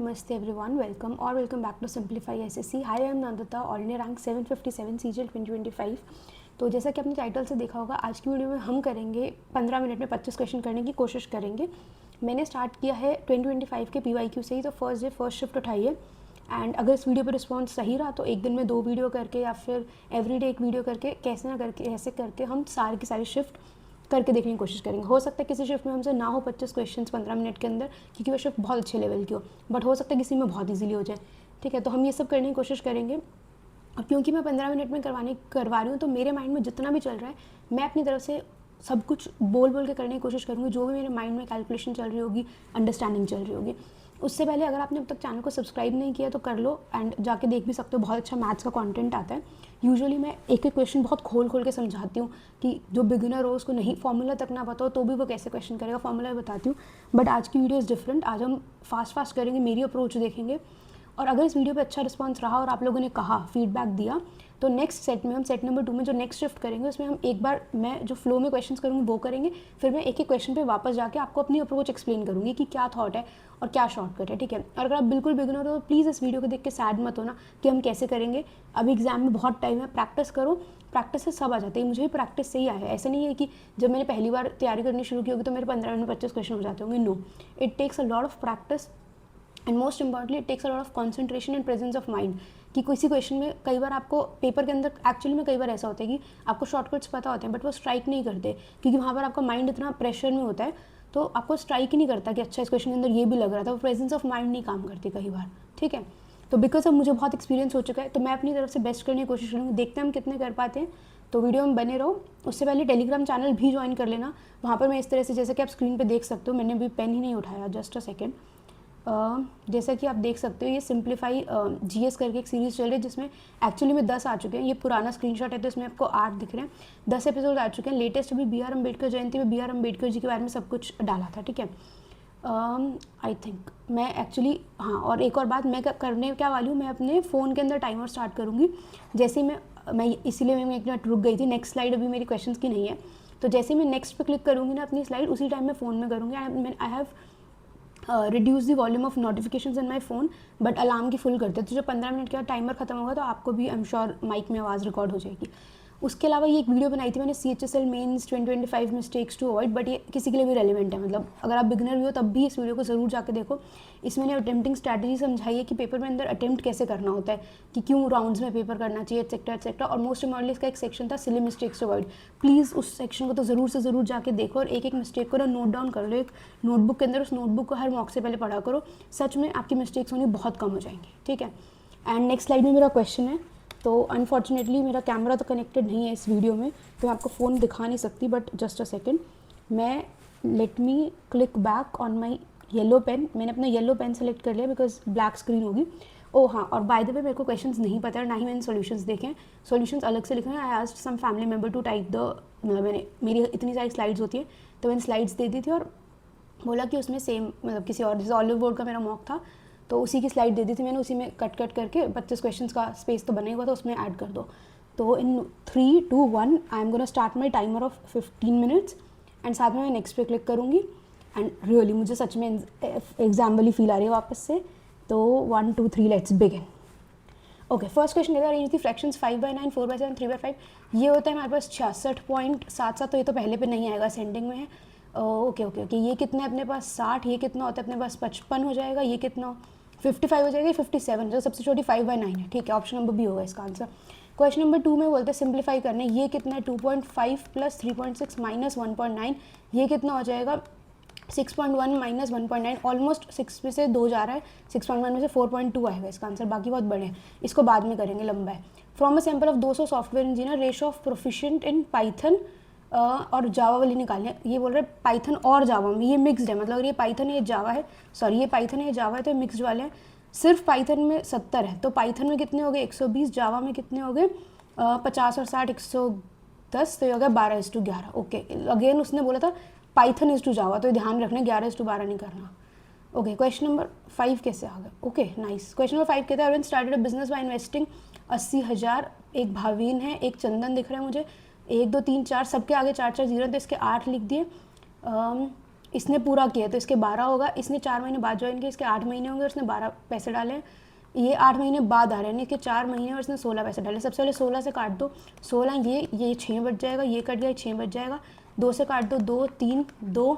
Namaste everyone, welcome back to Simplify SSC. Hi, I am Nandita, all India rank 757 CGL 2025। तो जैसा कि आपने title से देखा होगा, आज की वीडियो में हम करेंगे 15 मिनट में 25 क्वेश्चन करने की कोशिश करेंगे। मैंने स्टार्ट किया है 2025 के PYQ से ही, तो फर्स्ट डे फर्स्ट शिफ्ट उठाइए। एंड अगर इस वीडियो पर रिस्पॉन्स सही रहा तो एक दिन में 2 वीडियो करके या फिर एवरीडे एक वीडियो करके कैसे ना करके ऐसे करके हम सारे की सारी शिफ्ट करके देखने की कोशिश करेंगे। हो सकता है किसी शिफ्ट में हमसे ना हो 25 क्वेश्चंस 15 मिनट के अंदर, क्योंकि वो शिफ्ट बहुत अच्छे लेवल की हो, बट हो सकता है किसी में बहुत इजीली हो जाए। ठीक है, तो हम ये सब करने की कोशिश करेंगे। और क्योंकि मैं 15 मिनट में करवा रही हूँ, तो मेरे माइंड में जितना भी चल रहा है मैं अपनी तरफ से सब कुछ बोल के करने की कोशिश करूँगी। जो भी मेरे माइंड में कैलकुलेशन चल रही होगी, अंडरस्टैंडिंग चल रही होगी। उससे पहले अगर आपने अब तक चैनल को सब्सक्राइब नहीं किया तो कर लो, एंड जाके देख भी सकते हो, बहुत अच्छा मैथ्स का कंटेंट आता है। यूजुअली मैं एक एक क्वेश्चन बहुत खोल के समझाती हूँ कि जो बिगिनर हो उसको नहीं फॉर्मूला तक ना पता हो तो भी वो कैसे क्वेश्चन करेगा, फॉर्मूला बताती हूँ। बट आज की वीडियो इज़ डिफरेंट। आज हम फास्ट करेंगे, मेरी अप्रोच देखेंगे। और अगर इस वीडियो पे अच्छा रिस्पांस रहा और आप लोगों ने कहा, फीडबैक दिया, तो नेक्स्ट सेट में हम सेट नंबर 2 में जो नेक्स्ट शिफ्ट करेंगे उसमें हम एक बार मैं जो फ्लो में क्वेश्चंस करूँगी वो करेंगे। फिर मैं एक एक क्वेश्चन पे वापस जाके आपको अपनी अप्रोच एक्सप्लेन करूँगी कि क्या थॉट है और क्या शॉर्टकट है। ठीक है, और अगर आप बिल्कुल बिगिनर हो तो प्लीज़ इस वीडियो को देख के सैड मत होना कि हम कैसे करेंगे। अभी एग्जाम में बहुत टाइम है, प्रैक्टिस करो, प्रैक्टिस से सब आ जाते हैं। मुझे भी प्रैक्टिस से ही आया है। ऐसा नहीं है कि जब मैंने पहली बार तैयारी करनी शुरू की होगी तो मेरे 15 मिनट में 25 क्वेश्चन हो जाते होंगे। No, it takes a lot of practice and most importantly it takes a lot of concentration and presence of mind. कि किसी क्वेश्चन में कई बार आपको पेपर के अंदर एक्चुअली में कई बार ऐसा होता है कि आपको शॉर्टकट्स पता होते हैं बट वो स्ट्राइक नहीं करते, क्योंकि वहाँ पर आपका माइंड इतना प्रेशर में होता है तो आपको स्ट्राइक ही नहीं करता कि अच्छा इस क्वेश्चन के अंदर ये भी लग रहा था। वो प्रेजेंस ऑफ माइंड नहीं काम करती कई बार। ठीक है, तो बिकॉज अब मुझे बहुत एक्सपीरियंस हो चुका है तो मैं अपनी तरफ से बेस्ट करने की कोशिश करूँगी। देखते हैं हम कितने कर पाते हैं। तो वीडियो में बने रहो। उससे पहले टेलीग्राम चैनल भी ज्वाइन कर लेना। वहाँ पर मैं इस तरह से, जैसे कि आप स्क्रीन पे देख सकते हो, मैंने अभी पेन ही नहीं उठाया, जस्ट अ सेकेंड। जैसा कि आप देख सकते हो, ये सिंप्लीफाई जीएस करके एक सीरीज़ चल रही है जिसमें एक्चुअली में 10 आ चुके हैं। ये पुराना स्क्रीनशॉट है तो इसमें आपको 8 दिख रहे हैं। 10 एपिसोड आ चुके हैं। लेटेस्ट अभी BR अम्बेडकर जयंती में BR अम्बेडकर जी के बारे में सब कुछ डाला था। ठीक है, आई थिंक मैं एक्चुअली, हाँ, और एक और बात मैं करने क्या वाली हूँ, मैं अपने फ़ोन के अंदर टाइमर स्टार्ट करूँगी। जैसे ही मैं इसीलिए मैं एक मिनट रुक गई थी। नेक्स्ट स्लाइड अभी मेरी क्वेश्चन की नहीं है, तो जैसे ही मैं नेक्स्ट पे क्लिक करूँगी ना अपनी स्लाइड, उसी टाइम मैं फ़ोन में करूँगी। I have reduce the volume of notifications in my phone, but alarm की फुल करते हैं। तो जब 15 मिनट का टाइमर खत्म होगा तो आपको भी आई एम श्योर माइक में आवाज़ रिकॉर्ड हो जाएगी। उसके अलावा ये एक वीडियो बनाई थी मैंने, CHSL mains 2025 mistakes to avoid, but ये किसी के लिए भी रेलिवेंट है। मतलब अगर आप बिगिनर भी हो तब भी इस वीडियो को ज़रूर जाके देखो। इसमें मैंने अटेम्प्टिंग स्ट्रैटेजी समझाई है कि पेपर में अंदर अटेम्प्ट कैसे करना होता है, कि क्यों राउंड्स में पेपर करना चाहिए, एक्सेट्रा। और मोस्ट इम्पॉर्टेंटली इसका एक सेक्शन था silly mistakes to avoid. Please उस सेक्शन को तो ज़रूर से ज़रूर जाके देखो और एक एक मिस्टेक को ना नोट डाउन कर लो एक नोटबुक के अंदर। उस नोटबुक को हर मॉक से पहले पढ़ा करो। सच में आपकी मिस्टेक्स होनी बहुत कम हो जाएंगी। ठीक है, एंड नेक्स्ट स्लाइड में मेरा क्वेश्चन है। तो अनफॉर्चुनेटली मेरा कैमरा तो कनेक्टेड नहीं है इस वीडियो में, तो मैं आपको फ़ोन दिखा नहीं सकती, बट जस्ट अ सेकेंड, मैं let me click back on my yellow pen. मैंने अपना येलो पेन सेलेक्ट कर लिया बिकॉज ब्लैक स्क्रीन होगी। ओ हाँ, और बाय द वे मेरे को क्वेश्चंस नहीं पता है, ना ही मैंने सॉल्यूशंस देखे हैं। सॉल्यूशंस अलग से लिखे हैं। I asked some family member to type मैंने, मेरी इतनी सारी स्लाइड्स होती है तो मैंने स्लाइड्स दे दी थी और बोला कि उसमें सेम, मतलब किसी और, जैसे ऑलिव बोर्ड का मेरा मॉक था तो उसी की स्लाइड दे दी थी मैंने, उसी में कट करके 25 क्वेश्चंस का स्पेस तो बने हुआ था, उसमें ऐड कर दो। तो इन 3, 2, 1 I am gonna start my timer of 15 minutes and साथ में मैं नेक्स्ट पे क्लिक करूँगी। एंड रियली मुझे सच में एग्जाम वाली फील आ रही है वापस से। तो 1, 2, 3 let's begin. Okay, first question कहता है थी फ्रैक्शंस 5/9, 4/7, 3/5। ये होता है हमारे पास 66.77। तो ये तो पहले पे नहीं आएगा, सेंडिंग में है। ओके, ये कितना है अपने पास 60। ये कितना होता है अपने पास 55 हो जाएगा। ये कितना 55 हो जाएगा, 57 जो सबसे छोटी 5/9 है। ठीक है, ऑप्शन नंबर बी होगा इसका आंसर। क्वेश्चन नंबर 2 में बोलते हैं सिंप्लीफाई करने। ये कितना है 2.5 + 3.6 - 1.9। ये कितना हो जाएगा 6.1 - 1.9। ऑलमोस्ट 6 में से 2 जा रहा है, 6.1 में से 4.2 आएगा इसका आंसर। बाकी बहुत बड़े हैं, इसको बाद में करेंगे, लंबा है। From a sample of 200 software engineer, ratio of proficient in Python और जावा वाली निकालने। ये बोल रहे हैं पाइथन और जावा में, ये मिक्सड है, मतलब अगर ये पाइथन ये जावा है, सॉरी ये पाइथन है जावा है तो मिक्सड वाले हैं। सिर्फ पाइथन में 70 है, तो पाइथन में कितने हो गए 120, जावा में कितने हो गए 50 और 60 110, तो ये हो गया 12:11। ओके, अगेन उसने बोला था पाइथन इज टू जावा, तो ध्यान रखना 11:12 नहीं करना। ओके, क्वेश्चन नंबर 5 कैसे आ गया। Okay nice. क्वेश्चन नंबर 5 कहता है Arvind started a business by investing 80,000। एक भावीन है, एक चंदन दिख रहा है मुझे, 1, 2, 3, 4, सबके आगे 4 जीरो, तो इसके 8 लिख दिए। इसने पूरा किया तो इसके 12 होगा, इसने 4 महीने बाद ज्वाइन किया, इसके 8 महीने होंगे और इसने 12 पैसे डाले हैं, ये 8 महीने बाद आ रहे हैं, इसके 4 महीने और इसने 16 पैसे डाले। सबसे पहले 16 से काट दो, 16 ये 6 बच जाएगा, ये कट गया 6 बच जाएगा, 2 से काट दो 2 3 2,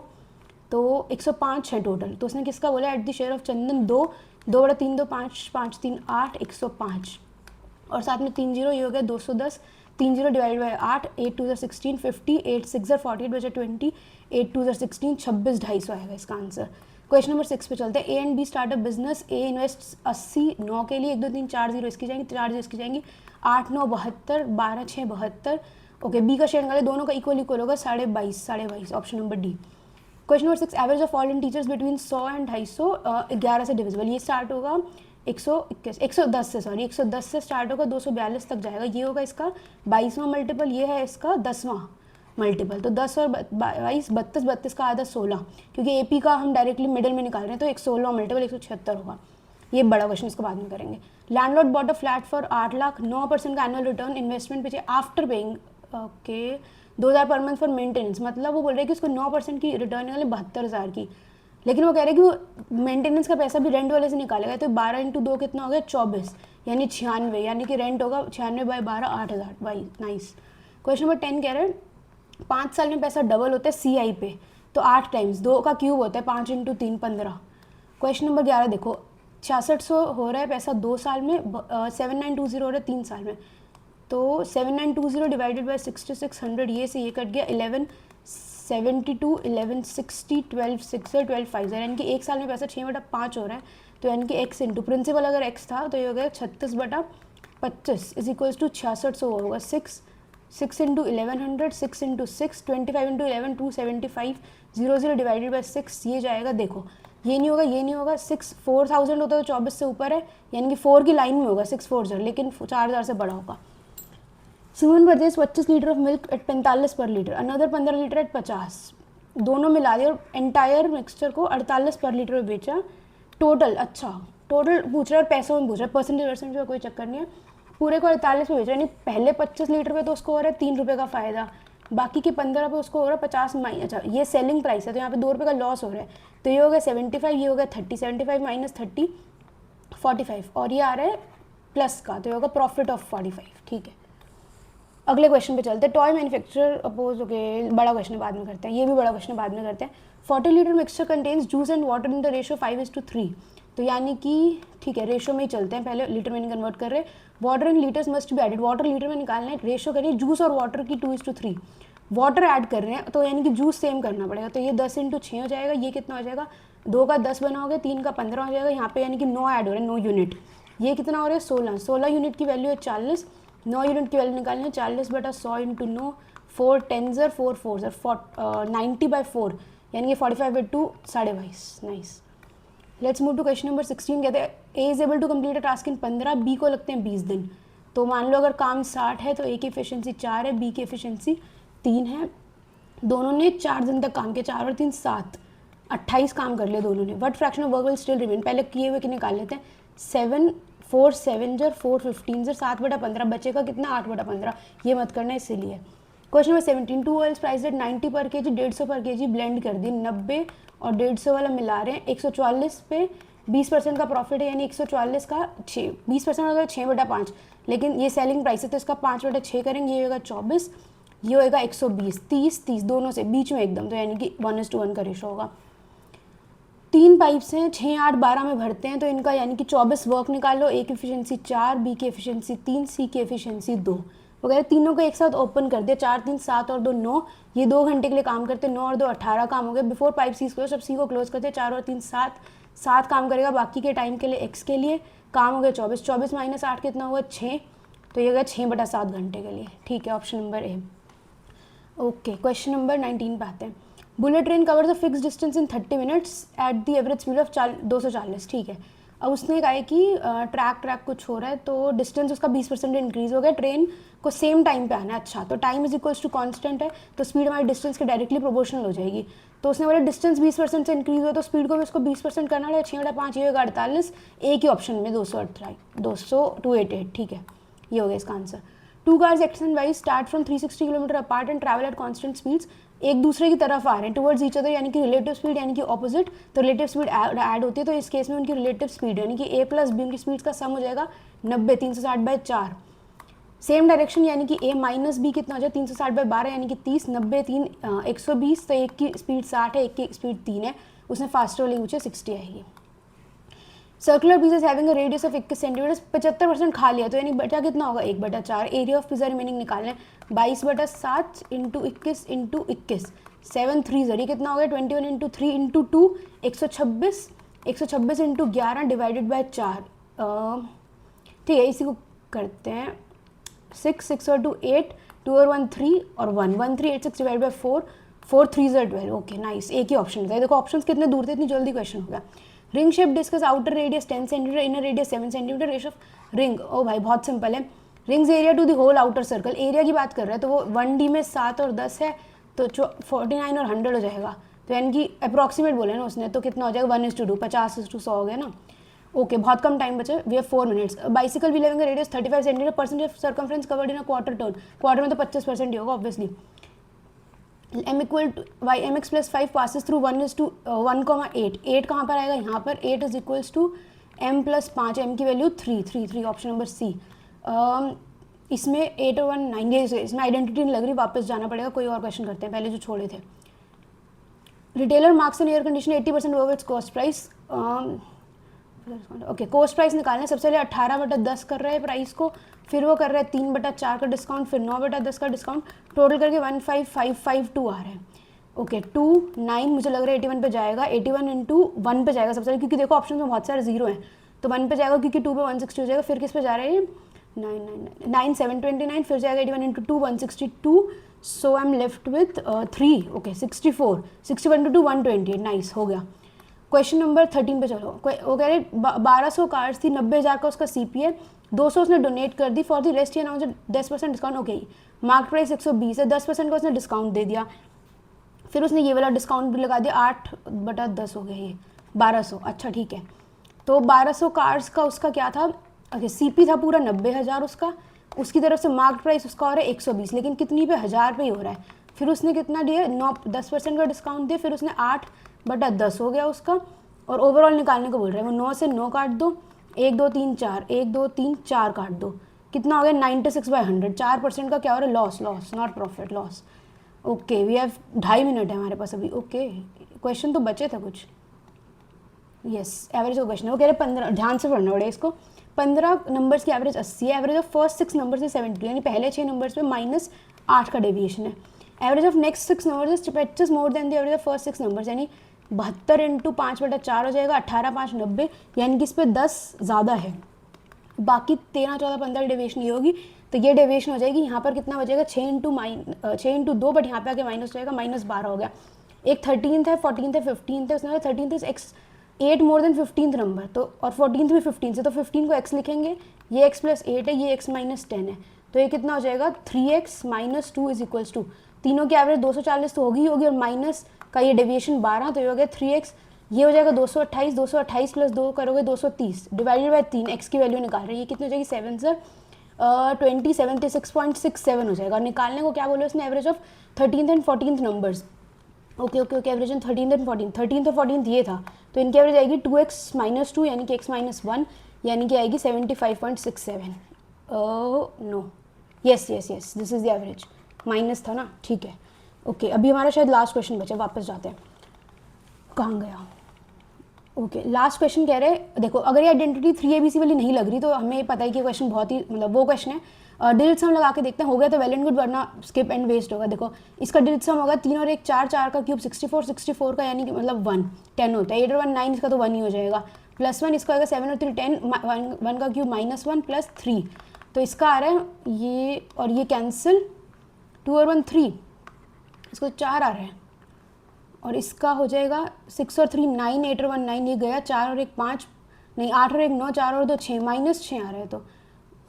तो 105 है टोटल। तो उसने किसका बोला एट द शेयर ऑफ चंदन 2, 2 बड़ा 3 2 5 5 3 8 105 और साथ में 3 जीरो, ये हो गया 210, 3 जीरो डिवाइड बाई 8, 8 टू 16 50, 8 6 48 बचा 20, 8 टू 16 26 250 आएगा इसका आंसर। क्वेश्चन नंबर 6 पे चलते हैं। A and B start a business, A invest 80 9 के लिए, 1 2 3 4 जीरो इसकी जाएंगी, 4 जीरो इसकी जाएंगी, 8 9 72, 12 6 72। ओके, बी का शेयर निकाले, दोनों का इक्वल इक्वल होगा 22.5, option number D. Question number 6, average of all in teachers between 100 and 250, 11 से डिविजिबल, ये स्टार्ट होगा 110 से, सॉरी 110 से स्टार्ट होगा 242 तक जाएगा, ये होगा इसका 22वां मल्टीपल, ये है इसका 10वां मल्टीपल। तो 10 और 22 32, 32 का आधा 16, क्योंकि एपी का हम डायरेक्टली मिडिल में निकाल रहे हैं तो एक 16वां मल्टीपल 176 होगा। ये बड़ा क्वेश्चन, इसको बाद में करेंगे। Landlord bought a flat for 8 lakh, 9% का एनुअल रिटर्न, इन्वेस्टमेंट पे after paying okay 2000 per month for maintenance, मतलब वो बोल रहे हैं कि उसको 9% की रिटर्न निकाले 72,000 की, लेकिन वो कह रहे हैं कि वो मेंटेनेंस का पैसा भी रेंट वाले से निकालेगा। तो 12 इंटू 2 कितना हो गया 24, यानी 96, यानी कि रेंट होगा 96 by 12 8,000 by. Nice. Question number 10 कह रहे हैं 5 साल में पैसा डबल होता है CI पे, तो 8 टाइम्स 2 का क्यूब होता है 5 इंटू 3 15। क्वेश्चन नंबर 11 देखो 6600 हो रहा है पैसा 2 साल में, 7920 हो रहा है 3 साल में, तो 7920 डिवाइडेड बाई 6600, ये से ये कट गया 1172 1160 12 6 12 5, यानी कि 1 साल में पैसा 6/5 हो रहा है, तो यानी कि x इंटू प्रिंसिपल अगर x था तो ये हो गया 36/25 इज इक्वल्स टू 6600 होगा 6 into 1100, 6 into 6 25 into 11 275, 00 divided by 6, ये जाएगा देखो ये नहीं होगा, ये नहीं होगा, 4000 होता है तो 24 से ऊपर है, यानी कि 4 की लाइन में होगा 640, लेकिन 4000 से बड़ा होगा। Suman purchase 25 litre of milk at 45 per litre, another 15 litre at 50, दोनों मिला दिया और एंटायर मिक्सचर को 48 पर लीटर में बेचा। टोटल, अच्छा टोटल पूछ रहा है और पैसों में पूछ रहा है, परसेंटेज का कोई चक्कर नहीं है, पूरे को 48 पे बेचा, यानी पहले 25 लीटर पे तो उसको हो रहा है 3 रुपये का फ़ायदा, बाकी के 15 पे उसको हो रहा है 50 माइनस, अच्छा ये सेलिंग प्राइस है तो यहाँ पे 2 रुपये का लॉस हो रहा है, तो ये हो गया 75, ये हो गया 30, 75 माइनस 30 45, और ये आ रहा है प्लस का, तो ये होगा प्रॉफिट ऑफ 45। ठीक है, अगले क्वेश्चन पे चलते हैं। टॉय मैन्युफैक्चरर अपोज, ओके बड़ा क्वेश्चन बाद में करते हैं, ये भी बड़ा क्वेश्चन बाद में करते हैं। 40 litre mixture contains juice and water in the ratio 5:3, तो यानी कि ठीक है रेशियो में ही चलते हैं, पहले लीटर में नहीं कन्वर्ट कर रहे। Water in litres must be added, water litre में निकालना है, रेशियो करिए जूस और वाटर की 2:3, वाटर ऐड कर रहे हैं तो यानी कि जूस सेम करना पड़ेगा, तो ये 10 इंटू 6 हो जाएगा, ये कितना हो जाएगा 2 का 10 बना हो गया, 3 का 15 हो जाएगा, यहाँ पे यानी कि 9 ऐड हो रहा है 9 यूनिट, ये कितना हो रहा है 16 यूनिट की वैल्यू है 40, 9 यूनिट की वैल्यू निकालनी है 40/100 इंटू 9, 4 10 4 4 90/4, यानी कि 45/2 22.5। Nice, let's move to question number 16। कहते हैं A is able to complete a task in 15, B को लगते हैं 20 दिन, तो मान लो अगर काम 60 है तो ए की एफिशिएंसी 4 है, बी की एफिशिएंसी 3 है, दोनों ने 4 दिन तक काम किया, 4 और 3 7, 28 काम कर लिया दोनों ने। What fraction of work will still remain, पहले किए हुए के निकाल लेते हैं, 7 4 7 जर 4 15 जर 7/15 बचेगा कितना 8/15, ये मत करना इसीलिए। Question number 17, 2 oils price at 90 पर केजी, 150 पर केजी ब्लेंड कर दी, 90 और 150 वाला मिला रहे हैं, 144 पे 20% का प्रॉफिट है, यानी 144 का 6, 20% होगा 6/5, लेकिन ये सेलिंग प्राइस है तो इसका 5/6 करेंगे, ये होगा 24, ये होगा 120, 30 30 दोनों से बीच में एकदम, तो यानी कि 1:1 का रेशो होगा। 3 पाइप्स हैं, 6 8 12 में भरते हैं, तो इनका यानी कि 24 वर्क निकाल लो, ए की एफिशिएंसी 4, बी की एफिशिएंसी 3, सी की एफिशिएंसी 2, वगैरह तीनों को एक साथ ओपन कर दिया, 4 3 7 और 2 9, ये 2 घंटे के लिए काम करते हैं, 9 और 2 18 काम हो गए, बिफोर पाइप सी क्लोज, अब सी को क्लोज करते हैं, 4 और 3 7 7 काम करेगा, बाकी के टाइम के लिए एक्स के लिए काम हो गया 24, 24 माइनस 8 कितना हुआ 6, तो ये हो गया 6/7 घंटे के लिए। ठीक है, option number A. Okay, question number 19 पे आते हैं। Bullet train covers a fix distance in 30 minutes at the average speed of 240। ठीक है, अब उसने कहा है कि ट्रैक कुछ हो रहा है तो डिस्टेंस उसका 20% इंक्रीज हो गया, ट्रेन को सेम टाइम पे आना है, अच्छा तो time is equals to constant है, तो स्पीड हमारी डिस्टेंस के डायरेक्टली प्रोपोर्शनल हो जाएगी, तो उसने बोला डिस्टेंस 20% से इंक्रीज हो तो स्पीड को भी उसको 20% करना है, 6/5 ये होगा 48, एक ही ऑप्शन में 288। ठीक है, ये हो गया इसका answer. 2 cars action wise start from 360 kilometre apart and travel at constant speeds, एक दूसरे की तरफ आ रहे हैं, टुवर्ड्स ईच अदर, यानी कि रिलेटिव स्पीड यानी कि ऑपोजिट, तो रिलेटिव स्पीड ऐड होती है, तो इस केस में उनकी रिलेटिव स्पीड यानी कि ए प्लस बी, उनकी स्पीड का सम हो जाएगा 90, 360/4। सेम डायरेक्शन यानी कि ए माइनस बी कितना हो जाए 360/12 यानी कि 30, 90 3 120, तो एक की स्पीड 60 है, एक की स्पीड 3 है, उसने फास्टर वाली पूछे 60 आएगी। Circular pizza is having a radius of 21 centimetre, 75% खा लिया, तो यानी बचा कितना होगा 1/4। एरिया ऑफ पिज़्ज़ा रिमेनिंग निकालना है 22/7 इंटू 21 इंटू 21, 7 3 ये कितना हो गया 21 into 3 into 2 126, 126 into 11 divided by 4। ठीक है, इसी को करते हैं 6 और 2 8, 2 और 1 3 और 1 1 3 8 6 डिवाइड बाय 4, 4 3 12। ओके नाइस, एक ही ऑप्शन था। देखो ऑप्शंस कितने दूर थे, इतनी जल्दी क्वेश्चन हो गया। Ring shape discus, outer radius 10 centimetre, inner radius 7 centimetre, ratio of ring. ओ भाई बहुत सिंपल है, rings area to the whole outer circle, area की बात कर रहा है तो वो 1D में 7 और 10 है, तो 49 और 100 हो जाएगा, तो यानी कि अप्रॉक्सीमेट बोले ना उसने, तो कितना हो जाएगा 1:2, 50:100 हो गया ना। ओके बहुत कम टाइम बचा, we have 4 minutes. Bicycle wheel having a radius 35 centimetre, percentage of circumference covered in a quarter turn, quarter में तो 25% ही होगा obviously. m equal to Y M X plus 5 passes through 1:1,8, 8 कहाँ पर आएगा यहाँ पर, 8 is equals to m plus 5, m की वैल्यू 3 ऑप्शन नंबर सी। इसमें 8 और 1 9, इसमें आइडेंटिटी नहीं लग रही, वापस जाना पड़ेगा, कोई और क्वेश्चन करते हैं पहले जो छोड़े थे। Retailer marks an air condition 80% over its cost price. Okay cost price निकालना है, सबसे पहले 18/10 कर रहे हैं प्राइस को, फिर वो कर रहे हैं 3/4 का डिस्काउंट, फिर 9/10 का डिस्काउंट, टोटल करके 15,552 आ रहे हैं। ओके 2 9 मुझे लग रहा है 81 पे जाएगा, 81 इंटू 1 पे जाएगा सबसे पहले, क्योंकि देखो ऑप्शन में बहुत सारे जीरो हैं, तो 1 पे जाएगा क्योंकि 2 पे 160 हो जाएगा, फिर किस पे जा रहे हैं 9 729, फिर जाएगा 81 into 2 162, so I am left with 3। Okay 64, 61 into 2 128, nice हो गया। क्वेश्चन नंबर 13 पे चलो, वो कह रहे 1200 कार्ड्स थी, 90,000 का उसका CP है, 200 उसने डोनेट कर दी, फॉर द रेस्ट ये announce 10% discount. Okay mark price 120 है, 10% का उसने डिस्काउंट दे दिया, फिर उसने ये वाला डिस्काउंट भी लगा दिया, 8/10 हो गया ये 1200। अच्छा ठीक है, तो 1200 कार्ड्स का उसका क्या था, ओके CP था पूरा 90,000 उसका, उसकी तरफ से मार्क प्राइस उसका हो रहा है 120, लेकिन कितनी पे 1000 पे ही हो रहा है। फिर उसने कितना दिया 10% का डिस्काउंट दिया, फिर उसने 8/10 हो गया उसका, और ओवरऑल निकालने को बोल रहे हैं, वो 9 से 9 काट दो, 1 2 3 4, 1 2 3 4 काट दो, कितना हो गया 96/100, 4% का क्या हो रहा है loss, not profit, loss. Okay we have 2.5 minute है हमारे पास अभी। ओके क्वेश्चन तो बचे था कुछ, यस एवरेज का क्वेश्चन है, वो कह रहे 15, ध्यान से पढ़ना पड़ेगा इसको, 15 नंबर्स की एवरेज 80 है, एवरेज ऑफ फर्स्ट 6 नंबर से 72, यानी पहले 6 नंबर्स में -8 का डेविएशन है। Average of next 6 numbers is 25 more than the average of first 6 numbers, यानी 72 इंटू 5/4 हो जाएगा, 18 5 90, यानी कि इस पर 10 ज़्यादा है, बाकी 13 14 15 डेविएशन ये होगी, तो ये डेविएशन हो जाएगी। यहाँ पर कितना बचेगा 6 इंटू 2, बट यहाँ पे आके माइनस जाएगा, -12 हो गया। एक 13th है, 14th है, 15th है, उसने 13th is x 8 more than 15th number, तो और 14th भी 15 से, तो 15 को x लिखेंगे, ये x + 8 है, ये x - 10 है, तो ये कितना हो जाएगा 3x - 2 इज इक्वल्स टू, तीनों की एवरेज 240 तो होगी और माइनस का ये डेविएशन 12, तो ये हो गया 3x, ये हो जाएगा 228, 228 + 2 करोगे 230 डिवाइडेड बाय 3, x की वैल्यू निकाल रहे हैं, ये कितनी हो जाएगी 7 सर 20 76.67 हो जाएगा। और निकालने को क्या बोले उसने, average of 13th and 14th numbers. Okay average on 13th and 14th, 13th और 14th ये था, तो इनकी एवरेज आएगी 2x - 2 यानी कि x - 1, यानी कि आएगी 75.67। No yes this is the average, minus था ना, ठीक है। ओके अभी हमारा शायद लास्ट क्वेश्चन बचा, वापस जाते हैं, कहाँ गया। ओके लास्ट क्वेश्चन कह रहे हैं, देखो अगर ये आइडेंटिटी 3ABC वाली नहीं लग रही तो हमें पता है कि क्वेश्चन बहुत ही मतलब वो क्वेश्चन है। डिजिट्स हम लगा के देखते हैं, हो गया तो वेल एंड गुड, वरना स्किप एंड वेस्ट होगा। देखो इसका डिजिट सम होगा 3 और 1 4, 4 का क्यूब 64, 64 का यानी कि मतलब 1 10 होता है, 8 और 1 9, इसका तो 1 ही हो जाएगा, +1 इसका आएगा 7 और 3 10, 1 का क्यूब -1 + 3, तो इसका आ रहा है ये और ये कैंसिल, 2 और 1 3, इसको 4 आ रहा है, और इसका हो जाएगा 6 और 3 9, 8 और 1 9, ये गया, 4 और 1 5 नहीं, 8 और 1 9, 4 और 2 6, -6 आ रहा है, तो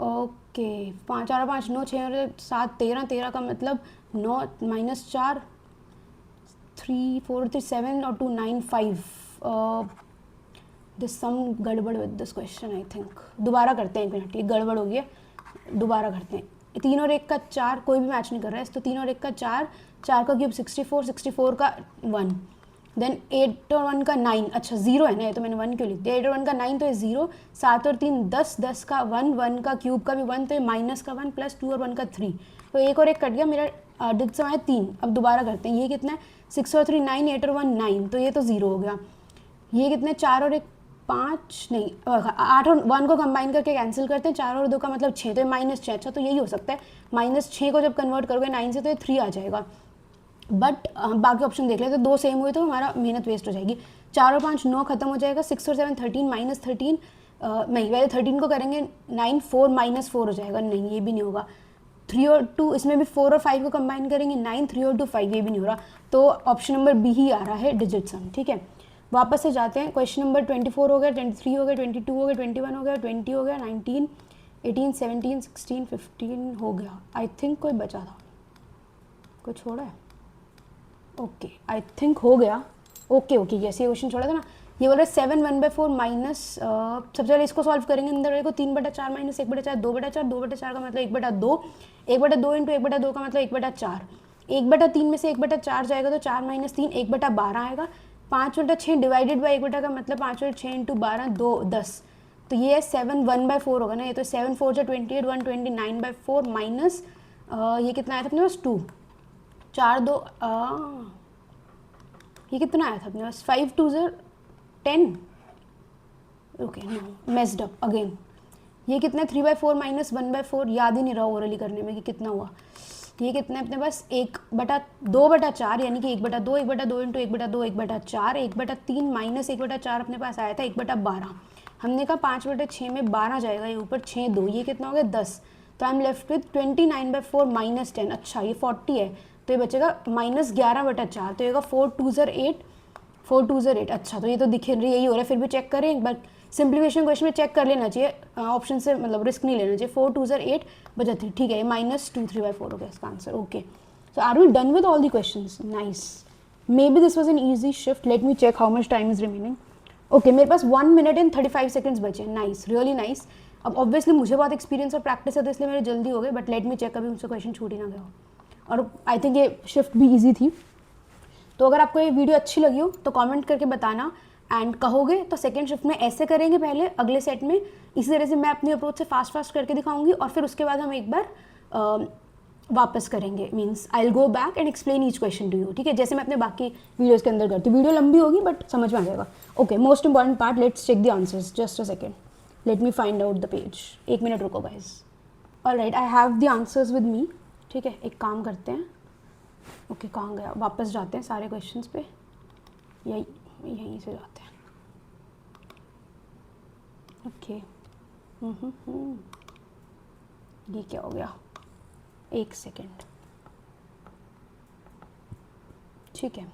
ओके 5 4 और 5 9, 6 और 7 13, 13 का मतलब 9 -4 3 4 3 7 और 2 9 5। दिस सम गड़बड़ with this question I think, दोबारा करते हैं, एक मिनट ये गड़बड़ हो गया, दोबारा करते हैं। 3 और 1 का 4, कोई भी मैच नहीं कर रहा है, तो 3 और 1 का 4, 4 का क्यूब 64, 64 का 1, देन 8 और 1 का 9, अच्छा 0 है ना, ये तो मैंने 1 क्यों लिख दिया, 8 और 1 का 9 तो ये 0, 7 और 3 10, 10 का 1, 1 का क्यूब का भी 1, तो ये माइनस का 1 प्लस 2 और 1 का 3, तो 1 और 1 कट गया, मेरा डिजिट समय 3। अब दोबारा करते हैं, ये कितना है 6 और 3 9, 8 और 1 9, तो ये तो 0 हो गया। ये कितने 4 और 1 5 नहीं 8 और 1 को कंबाइन करके कैंसिल करते हैं, 4 और 2 का मतलब 6, तो ये -6, अच्छा तो यही हो सकता है, -6 को जब कन्वर्ट करोगे 9 से तो ये 3 आ जाएगा। बट बाकी ऑप्शन देख लेते, तो 2 सेम हुए तो हमारा मेहनत वेस्ट हो जाएगी। 4 और 5 9 खत्म हो जाएगा, 6 और 7 13 -13 नहीं, पहले 13 को करेंगे 9 4 -4 हो जाएगा, नहीं ये भी नहीं होगा। 3 और 2 इसमें भी 4 और 5 को कंबाइन करेंगे 9, 3 और 2 5, ये भी नहीं हो रहा, तो ऑप्शन नंबर बी ही आ रहा है डिजिट सम। ठीक है, वापस से जाते हैं, क्वेश्चन नंबर 24 हो गया, 23 हो गया, 22 हो गया, 21 हो गया, 20 हो गया, 19 18 17 16 15 हो गया। आई थिंक कोई बचा था, कोई छोड़ा है, ओके आई थिंक हो गया। ओके यस, ये क्वेश्चन छोड़ा था ना, ये बोल रहे 7 1/4 माइनस, सबसे पहले इसको सॉल्व करेंगे, अंदर वाले को 3/4 माइनस 1/4 2/4, 2/4 का मतलब 1/2, 1/2 इंटू 1/2 का मतलब 1/4, 1/3 में से 1/4 जाएगा तो 4 - 3 1/12 आएगा, 5/6 डिवाइडेड बाई 1 का मतलब 5/6 इंटू 12 2 10, तो ये है 7 1/4 होगा ना, ये तो 7 4 जो 28 129/4 माइनस ये कितना आया था अपने पास 2 4 2 ये कितना आया था अपने पास 5 2 10, okay no messed up again, ये कितना 3/4 माइनस 1/4, याद ही नहीं रहा ओरली करने में कि कितना हुआ, ये कितना है अपने पास 1/2/4 यानी कि 1/2 1/2 इंटू 1/2 1/4, 1/3 माइनस 1/4 अपने पास आया था 1/12, हमने कहा 5/6 में 12 जाएगा, ये ऊपर 6 2, ये कितना हो गया 10, तो I am left with 29/4 minus 10, अच्छा ये 40 है, तो ये बचेगा -11/4, तो ये 4 2 8, 4 2 8, अच्छा तो ये तो दिख रही यही हो रहा है, फिर भी चेक करें एक बार, सिंप्लीफिकेशन क्वेश्चन में चेक कर लेना चाहिए, ऑप्शन से मतलब रिस्क नहीं लेना चाहिए, 4 2 8 बचा 3, ठीक है, ये -2 3/4 हो गया इसका answer. Okay, so are we done with all the questions, nice, maybe this was an easy shift, let me check how much time is remaining. Okay, मेरे पास 1 मिनट एंड 35 सेकंड्स बचे, नाइस, रियली नाइस। अब obviously मुझे बहुत experience और practice है तो इसलिए मेरे जल्दी हो गए, बट लेट मी चेक अभी मुझसे क्वेश्चन छूट ही ना गया हो, और आई थिंक ये शिफ्ट भी ईजी थी। तो अगर आपको ये वीडियो अच्छी लगी हो तो कमेंट करके बताना, एंड कहोगे तो सेकंड शिफ्ट में ऐसे करेंगे पहले, अगले सेट में इसी तरह से मैं अपनी अप्रोच से फास्ट करके दिखाऊंगी, और फिर उसके बाद हम एक बार वापस करेंगे, means I will go back and explain each question to you, ठीक है, जैसे मैं अपने बाकी वीडियोज़ के अंदर करती हूँ, वीडियो लंबी होगी बट समझ में आ जाएगा। Okay, most important part, let's check the answers, just a second, let me find out the page, 1 minute रुको guys. Alright, I have the answers with me, ठीक है, एक काम करते हैं, ओके कहाँ गया, वापस जाते हैं सारे क्वेश्चंस पे, यहीं से जाते हैं। ओके ये क्या हो गया, 1 सेकेंड, ठीक है,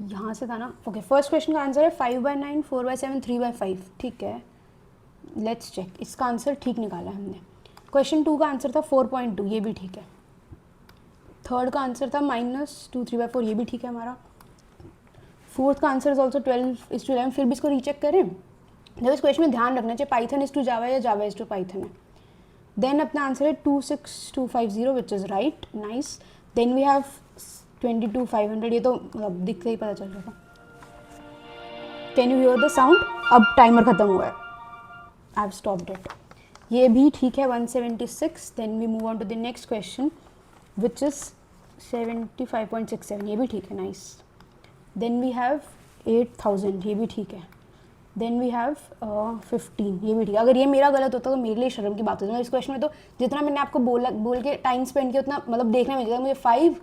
यहाँ से था ना। ओके, फर्स्ट क्वेश्चन का आंसर है 5/9 4/7 3/5, ठीक है, लेट्स चेक, इसका आंसर ठीक निकाला है हमने। क्वेश्चन 2 का आंसर था 4.2, ये भी ठीक है। थर्ड का आंसर था -2 3/4, ये भी ठीक है हमारा। फोर्थ का आंसर इज ऑल्सो 12:11, फिर भी इसको रीचेक करें, जब इस क्वेश्चन में ध्यान रखना चाहिए पाइथन इज टू जावा या जावा इज टू पाइथन है। देन अपना आंसर है 26250 which is right, nice. Then we have 22,500, ये तो मतलब दिखते ही पता चल रहा था। Can you here the sound, अब टाइमर खत्म हुआ है, आई हैव स्टॉप्ड इट, ये भी ठीक है 176। Then we move on to the next question which is 75.67, ये भी ठीक है, नाइस। देन वी हैव 8000, ये भी ठीक है। देन वी हैव 15, ये भी ठीक है। अगर ये मेरा गलत होता तो मेरे लिए शर्म की बात होती है। इस क्वेश्चन में तो जितना मैंने आपको बोल के टाइम स्पेंड किया उतना मतलब देखने में मुझे 5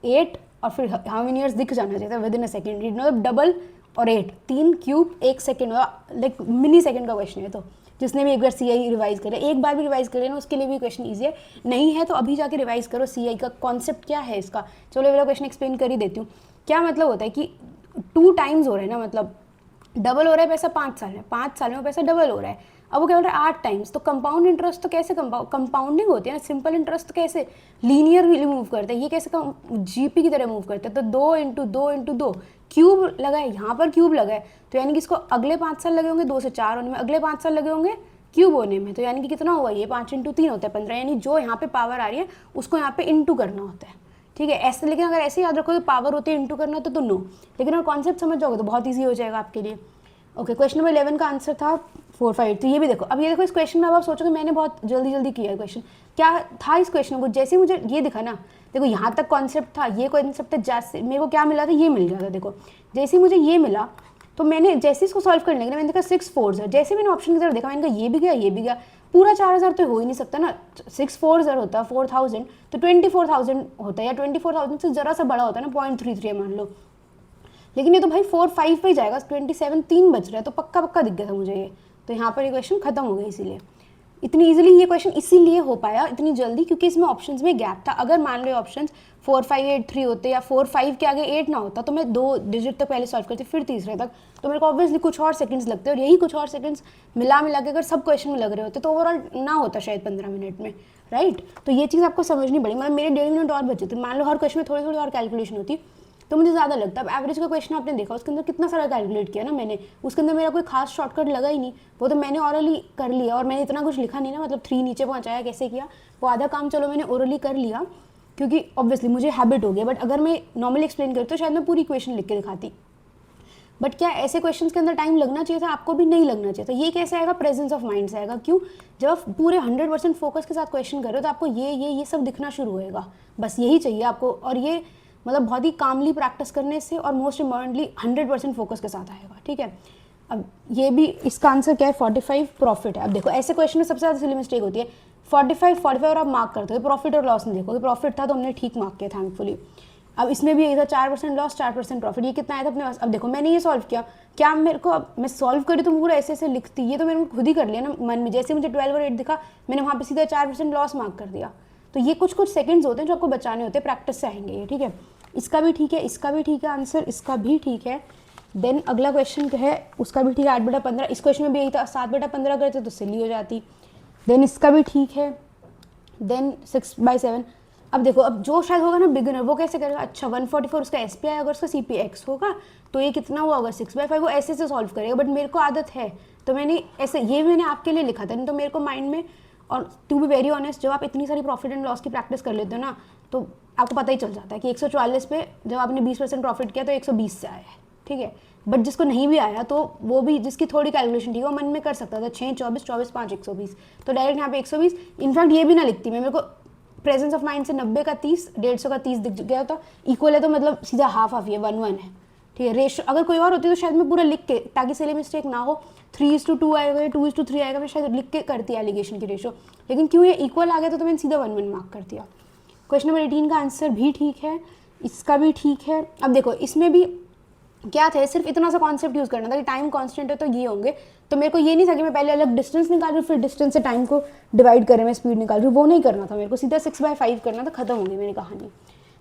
8 और फिर हाउ मेनी ईयर्स दिख जाना चाहिए विद इन अ सेकेंड, मतलब डबल और 8 3 cube 1 second, like mini second का क्वेश्चन है। तो जिसने भी एक बार CI रिवाइज करे, एक बार भी रिवाइज करे ना, उसके लिए भी क्वेश्चन ईजी है, नहीं है तो अभी जाके रिवाइज करो CI का कॉन्सेप्ट क्या है इसका। चलो मेरा क्वेश्चन एक्सप्लेन कर ही देती हूँ। क्या मतलब होता है कि 2 टाइम्स हो रहे हैं ना, मतलब डबल हो रहा है पैसा 5 साल में, 5 साल में पैसा डबल हो रहा है। अब वो क्या बोल रहा है 8 टाइम्स, तो कंपाउंड इंटरेस्ट तो कैसे कंपाउंडिंग होती है ना, सिंपल इंटरेस्ट तो कैसे लीनियर मूव करते हैं, ये कैसे GP की तरह मूव करते हैं। तो 2 × 2 × 2 क्यूब लगा है, यहाँ पर क्यूब लगा है, तो यानी कि इसको अगले 5 साल लगे होंगे 2 से 4 होने में, अगले 5 साल लगे होंगे क्यूब होने में, तो यानी कि कितना हुआ, ये 5 × 3 होता है 15, यानी जो यहाँ पे पावर आ रही है उसको यहाँ पे इंटू करना होता है, ठीक है ऐसे। लेकिन अगर ऐसे याद रखो कि पावर होती है इंटू करना तो नो, लेकिन अगर कॉन्सेप्ट समझ जाओगे तो बहुत ईजी हो जाएगा आपके लिए। ओके, क्वेश्चन नंबर 11 का आंसर था 4, 5। तो ये भी देखो, अब ये देखो इस क्वेश्चन में अब आप सोचोगे मैंने बहुत जल्दी जल्दी किया है क्वेश्चन, क्या था इस क्वेश्चन को, जैसे मुझे ये दिखा ना, देखो यहाँ तक कॉन्सेप्ट था, ये कॉन्सेप्ट था, जैसे मेरे को क्या मिला था, ये मिल गया था। देखो जैसे मुझे ये मिला तो मैंने जैसे इसको सॉल्व करने के लिए मैंने देखा 6 4s है, जैसे मैंने ऑप्शन की तरफ देखा मैंने कहा ये भी गया ये भी गया, पूरा 4000 तो हो ही नहीं सकता ना, 6 4s होता 4000, तो 24,000 होता है, या 24,000 से जरा सा बड़ा होता है ना, 0.33 मान लो, लेकिन ये तो भाई 4 5 पे ही जाएगा, 27 3 बच रहा है, तो पक्का पक्का दिख गया था मुझे ये, तो यहाँ पर ये क्वेश्चन खत्म हो गया। इसीलिए इतनी इजीली ये क्वेश्चन इसीलिए हो पाया इतनी जल्दी क्योंकि इसमें ऑप्शंस में गैप था। अगर मान लो ऑप्शंस 4 5 8 3 होते या 4 5 के आगे 8 ना होता तो मैं 2 डिजिट तक पहले सॉल्व करती फिर तीसरे तक, तो मेरे को ऑब्वियसली कुछ और सेकंड्स लगते, और यही कुछ और सेकंड्स मिला के अगर सब क्वेश्चन में लग रहे होते तो ओवरऑल ना होता शायद 15 मिनट में, राइट। तो ये चीज़ आपको समझनी पड़ी, मतलब मेरे 1.5 मिनट और बचे थे, मान लो हर क्वेश्चन में थोड़ी थोड़ी और कैलकुलेशन होती तो मुझे ज़्यादा लगता। अब एवरेज का क्वेश्चन आपने देखा, उसके अंदर कितना सारा कैलकुलेट किया ना मैंने, उसके अंदर मेरा कोई खास शॉर्टकट लगा ही नहीं, वो तो मैंने ओरली कर लिया, और मैंने इतना कुछ लिखा नहीं ना, मतलब 3 नीचे पहुंचाया कैसे किया, वो आधा काम चलो मैंने ओरली कर लिया क्योंकि ऑब्वियसली मुझे हैबिट हो गया। बट अगर मैं नॉर्मली एक्सप्लेन करती तो शायद मैं पूरी क्वेश्चन लिख के दिखाती, बट क्या ऐसे क्वेश्चंस के अंदर टाइम लगना चाहिए था, आपको भी नहीं लगना चाहिए था। ये कैसे आएगा, प्रेजेंस ऑफ माइंड से आएगा। क्यों, जब आप पूरे 100% फोकस के साथ क्वेश्चन कर रहे हो तो आपको ये सब दिखना शुरू होएगा, बस यही चाहिए आपको, और ये मतलब बहुत ही कामली प्रैक्टिस करने से, और मोस्ट इम्पॉर्टेंटली 100% फोकस के साथ आएगा, ठीक है। अब ये भी इसका आंसर क्या है, 45 प्रॉफिट है। अब देखो ऐसे क्वेश्चन में सबसे ज़्यादा सिली मिस्टेक होती है, 45 और आप मार्क करते हो, प्रॉफिट और लॉस नहीं देखोगे, प्रॉफिट था तो हमने ठीक मार्क किया थैंकफुली। अब इसमें भी यही था 4% लॉस 4% प्रॉफिट, ये कितना आया था अपने पास। अब देखो मैंने ये सॉल्व किया, क्या मेरे को, अब मैं सॉल्व करी तो पूरा ऐसे ऐसे लिखती, ये तो मैंने खुद ही कर लिया ना मन में, जैसे मुझे 12 और 8 दिखा मैंने वहाँ पे सीधा 4% लॉस मार्क कर दिया। तो ये कुछ कुछ सेकंड्स होते हैं जो आपको बचाने होते हैं, प्रैक्टिस से आएंगे ये, ठीक है। इसका भी ठीक है, इसका भी ठीक है आंसर, इसका भी ठीक है। देन अगला क्वेश्चन है उसका भी ठीक है, 8/15। इस क्वेश्चन में भी यही था, 7/15 करते तो सिली हो जाती। देन इसका भी ठीक है। देन 6/7। अब देखो, अब जो शायद होगा ना बिगिनर, वो कैसे करेगा, अच्छा 144 उसका SPI अगर उसका CPX होगा तो ये कितना हुआ होगा 6/5, वो ऐसे से सॉल्व करेगा। बट मेरे को आदत है तो मैंने ऐसे, ये मैंने आपके लिए लिखा था, नहीं तो मेरे को माइंड में, और टू बी वेरी ऑनेस्ट जब आप इतनी सारी प्रॉफिट एंड लॉस की प्रैक्टिस कर लेते हो ना तो आपको पता ही चल जाता है कि 144 पे जब आपने 20% प्रॉफिट किया तो 120 से आया है, ठीक है। बट जिसको नहीं भी आया तो वो भी, जिसकी थोड़ी कैलकुलेशन ठीक है, वो मन में कर सकता था 6 24 24 5 120, तो डायरेक्ट यहाँ पे 120। इनफैक्ट ये भी ना लिखती मैं, मेरे को प्रेजेंस ऑफ माइंड से 90 का 30, 150 का 30 दिख गया होता, इक्वल है तो मतलब सीधा हाफ हाफ, ये 1 1 है, ठीक है। रेशो अगर कोई और होती तो शायद मैं पूरा लिख के, ताकि सिली मिस्टेक ना हो, 3:2 आएगा या 2:3 आएगा, मैं शायद लिख के करती एलिगेशन की रेशो, लेकिन क्यों ये इक्वल आ गया तो मैंने सीधा 1 1 मार्क कर दिया। क्वेश्चन नंबर 18 का आंसर भी ठीक है, इसका भी ठीक है। अब देखो इसमें भी क्या था, सिर्फ इतना सा कॉन्सेप्ट यूज़ करना था कि टाइम कांस्टेंट है तो ये होंगे, तो मेरे को ये नहीं था कि मैं पहले अलग डिस्टेंस निकाल रही हूँ फिर डिस्टेंस से टाइम को डिवाइड करें, मैं स्पीड निकाल रही हूँ, वो नहीं करना था मेरे को, सीधा 6/5 करना था, खत्म हो गई मेरी कहानी।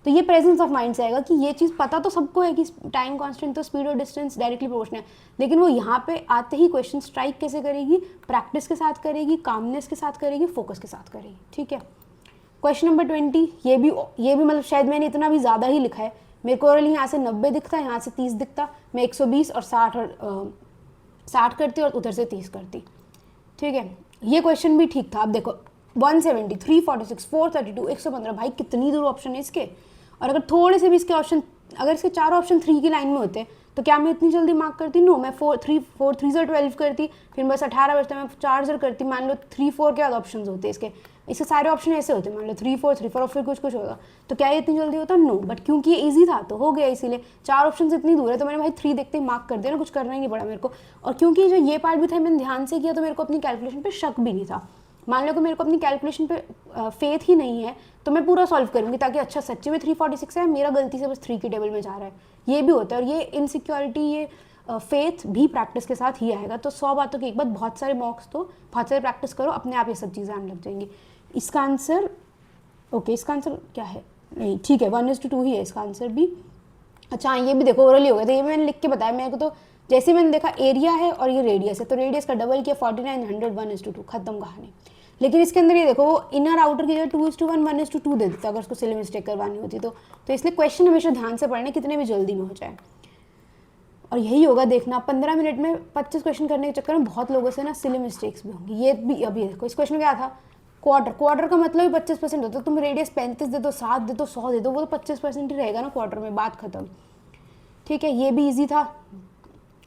तो ये प्रेजेंस ऑफ माइंड से आएगा कि ये चीज़ पता तो सबको है कि टाइम कांस्टेंट तो स्पीड और डिस्टेंस डायरेक्टली प्रोपोर्शनल है, लेकिन वो यहाँ पे आते ही क्वेश्चन स्ट्राइक कैसे करेगी, प्रैक्टिस के साथ करेगी, कामनेस के साथ करेगी, फोकस के साथ करेगी, ठीक है। क्वेश्चन नंबर 20, ये भी मतलब शायद मैंने इतना भी ज़्यादा ही लिखा है, मेरे को यहाँ से 90 दिखता है, यहाँ से 30 दिखता, मैं 120 और 60 करती और उधर से 30 करती, ठीक है। ये क्वेश्चन भी ठीक था। अब देखो 170, 346, 432, 115, भाई कितनी दूर ऑप्शन है इसके, और अगर थोड़े से भी इसके ऑप्शन, अगर इसके 4 ऑप्शन 3 की लाइन में होते तो क्या मैं इतनी जल्दी मार्क करती, नो, मैं 4 3 12 करती, फिर बस 18 बचता मैं 4 करती, मान लो 3 4 के बाद ऑप्शन होते इसके सारे ऑप्शन ऐसे होते, मान लो 3 4 और फिर कुछ होगा, तो क्या ये इतनी जल्दी होता, नो। बट क्योंकि ये इजी था तो हो गया, इसीलिए 4 ऑप्शन इतनी दूर है तो मैंने भाई 3 देखते ही मार्क कर दिया ना, कुछ करना ही नहीं पड़ा मेरे को। और क्योंकि जो ये पार्ट भी था मैंने ध्यान से किया तो मेरे को अपनी कैलकुलेशन पे शक भी नहीं था। मान लो कि मेरे को अपनी कैलकुलेशन पे फेथ ही नहीं है तो मैं पूरा सॉल्व करूंगी ताकि अच्छा सच्ची में 346 है, मेरा गलती से बस 3 की टेबल में जा रहा है, ये भी होता है। और ये इनसिक्योरिटी, ये फेथ भी प्रैक्टिस के साथ ही आएगा। तो 100 बातों की एक बात, बहुत सारे मॉक्स तो बहुत सारे प्रैक्टिस करो, अपने आप ये सब चीज़ें आने लग जाएंगी। इसका आंसर ओके, इसका आंसर क्या है, नहीं ठीक है 1:2 ही है इसका आंसर भी। अच्छा ये भी देखो ओरली हो गया, तो ये मैंने लिख के बताया मेरे को, तो जैसे मैंने देखा एरिया है और ये रेडियस है तो रेडियस का डबल किया 49 100 1:2, खत्म कहानी। लेकिन इसके अंदर ये देखो वो इनर आउटर की जगह 2:1 1:2 दे देता अगर उसको सिली मिस्टेक करवानी होती तो इसलिए क्वेश्चन हमेशा ध्यान से पढ़ना कितने भी जल्दी में हो जाए। और यही होगा, देखना 15 मिनट में 25 क्वेश्चन करने के चक्कर में बहुत लोगों से ना सिली मिस्टेक्स भी होंगी। ये भी अभी देखो, इस क्वेश्चन में क्या था, क्वार्टर का मतलब ही 25% होता है। तुम रेडियस 35 दे दो, 7 दे दो, 100 दे दो, वो तो 25% ही रहेगा ना क्वार्टर में, बात खत्म। ठीक है, ये भी इजी था।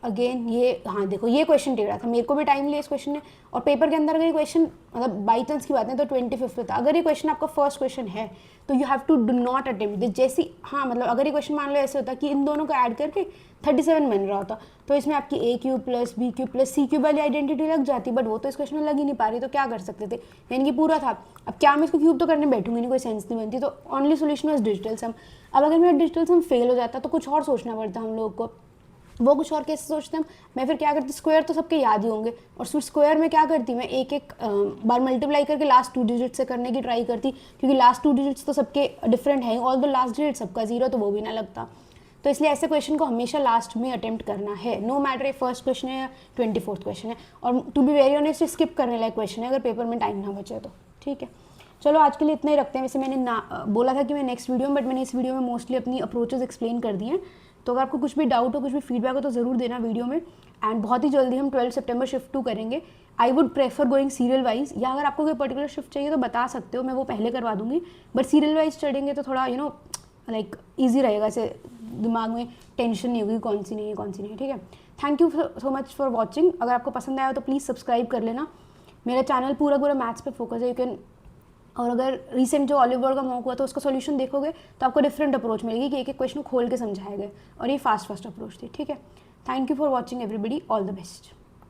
अगेन ये, हाँ देखो ये क्वेश्चन टेढ़ा था, मेरे को भी टाइम लिया इस क्वेश्चन ने। और पेपर के अंदर अगर ये क्वेश्चन, मतलब बाई चांस की बात है तो 25 पे था। अगर ये क्वेश्चन आपका फर्स्ट क्वेश्चन है तो you have to do not attempt this. जैसी, हाँ मतलब अगर ये क्वेश्चन मान लो ऐसे होता कि इन दोनों को ऐड करके 37 बन रहा होता, तो इसमें आपकी A cube plus B cube plus C cube वाली आइडेंटिटी लग जाती, बट वो तो इस क्वेश्चन में लग ही नहीं पा रही, तो क्या कर सकते थे, यानी कि पूरा था। अब क्या मैं इसको क्यूब तो करने बैठूंगी नहीं, कोई सेंस नहीं बनती, तो ओनली सोल्यूशन वाज डिजिटल सम। अब अगर मेरा डिजिटल सम फेल हो जाता तो कुछ और सोचना पड़ता हम लोग को, वो कुछ और कैसे सोचते हैं। मैं फिर क्या करती, स्क्वायर तो सबके याद ही होंगे, और फिर स्क्वायर में क्या करती, मैं एक एक बार मल्टीप्लाई करके लास्ट 2 डिजिट से करने की ट्राई करती, क्योंकि लास्ट 2 डिजिट्स तो सबके डिफरेंट हैं, ऑल द लास्ट डिजिट सबका 0, तो वो भी ना लगता। तो इसलिए ऐसे क्वेश्चन को हमेशा लास्ट में अटेम्प्ट करना है, नो मैटर ये फर्स्ट क्वेश्चन है या 24th क्वेश्चन है। और to be very honest, skip करने लायक क्वेश्चन है अगर पेपर में टाइम ना बचे तो। ठीक है, चलो आज के लिए इतना ही रखते हैं। वैसे मैंने बोला था कि मैं नेक्स्ट वीडियो में, बट मैंने इस वीडियो में मोस्टली अपनी अप्रोचेस एक्सप्लेन कर दी हैं। तो अगर आपको कुछ भी डाउट हो, कुछ भी फीडबैक हो, तो ज़रूर देना वीडियो में। एंड बहुत ही जल्दी हम 12 सितंबर शिफ्ट 2 करेंगे। I would prefer going serial wise, या अगर आपको कोई पर्टिकुलर शिफ्ट चाहिए तो बता सकते हो, मैं वो पहले करवा दूंगी। बट सीरियल वाइज चढ़ेंगे तो थोड़ा लाइक ईजी रहेगा, ऐसे दिमाग में टेंशन नहीं होगी कौन सी नहीं है कौन सी नहीं है। ठीक है, thank you so much for watching. अगर आपको पसंद आया तो प्लीज़ सब्सक्राइब कर लेना। मेरा चैनल पूरा मैथ्स पे फोकस है, यू कैन। और अगर रिसेंट जो ऑलिवर का मॉक हुआ तो उसका सॉल्यूशन देखोगे तो आपको डिफरेंट अप्रोच मिलेगी कि एक एक क्वेश्चन खोल के समझाया गया, और ये फास्ट अप्रोच थी। ठीक है, thank you for watching everybody, all the best.